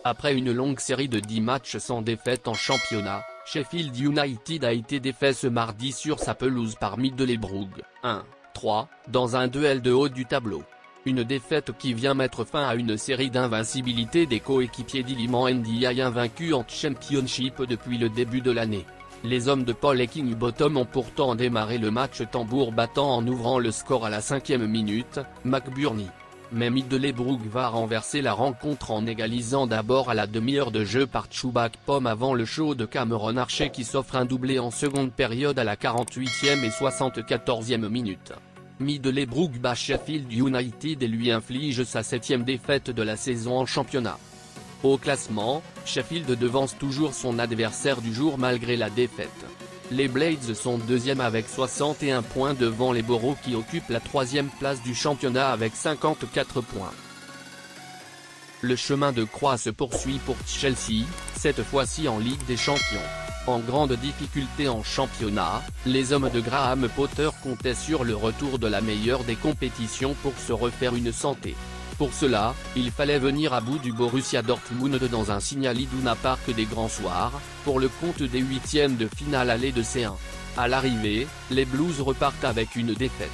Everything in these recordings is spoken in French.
Après une longue série de 10 matchs sans défaite en championnat, Sheffield United a été défait ce mardi sur sa pelouse par Middlesbrough, 1-3, dans un duel de haut du tableau. Une défaite qui vient mettre fin à une série d'invincibilité des coéquipiers d'Iliman Ndiaye invaincus en Championship depuis le début de l'année. Les hommes de Paul Heckingbottom ont pourtant démarré le match tambour battant en ouvrant le score à la 5e minute, McBurney. Mais Middlesbrough va renverser la rencontre en égalisant d'abord à la demi-heure de jeu par Chuba Akpom avant le show de Cameron Archer qui s'offre un doublé en seconde période à la 48e et 74e minute. Middlesbrough bat Sheffield United et lui inflige sa 7e défaite de la saison en championnat. Au classement, Sheffield devance toujours son adversaire du jour malgré la défaite. Les Blades sont deuxièmes avec 61 points devant les Borough qui occupent la 3e place du championnat avec 54 points. Le chemin de croix se poursuit pour Chelsea, cette fois-ci en Ligue des Champions. En grande difficulté en championnat, les hommes de Graham Potter comptaient sur le retour de la meilleure des compétitions pour se refaire une santé. Pour cela, il fallait venir à bout du Borussia Dortmund dans un Signal Iduna Park des grands soirs, pour le compte des 8e de finale aller de C1. À l'arrivée, les Blues repartent avec une défaite.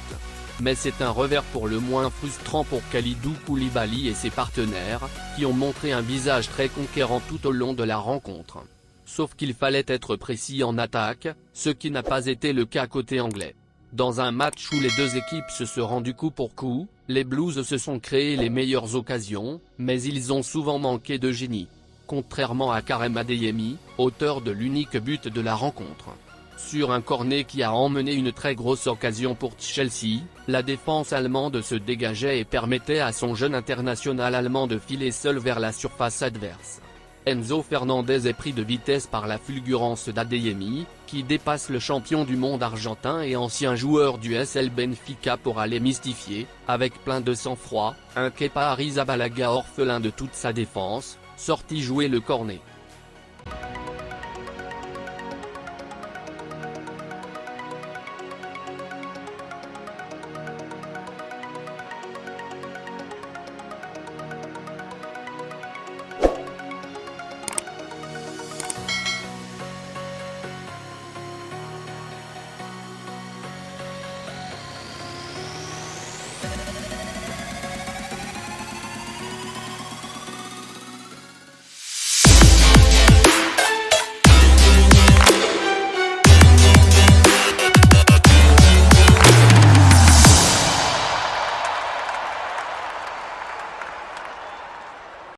Mais c'est un revers pour le moins frustrant pour Kalidou Koulibaly et ses partenaires, qui ont montré un visage très conquérant tout au long de la rencontre. Sauf qu'il fallait être précis en attaque, ce qui n'a pas été le cas côté anglais. Dans un match où les deux équipes se seront du coup pour coup, les Blues se sont créés les meilleures occasions, mais ils ont souvent manqué de génie. Contrairement à Karem Adeyemi, auteur de l'unique but de la rencontre. Sur un corner qui a emmené une très grosse occasion pour Chelsea, la défense allemande se dégageait et permettait à son jeune international allemand de filer seul vers la surface adverse. Enzo Fernandez est pris de vitesse par la fulgurance d'Adeyemi, qui dépasse le champion du monde argentin et ancien joueur du SL Benfica pour aller mystifier, avec plein de sang-froid, un Kepa Arrizabalaga orphelin de toute sa défense, sorti jouer le corner.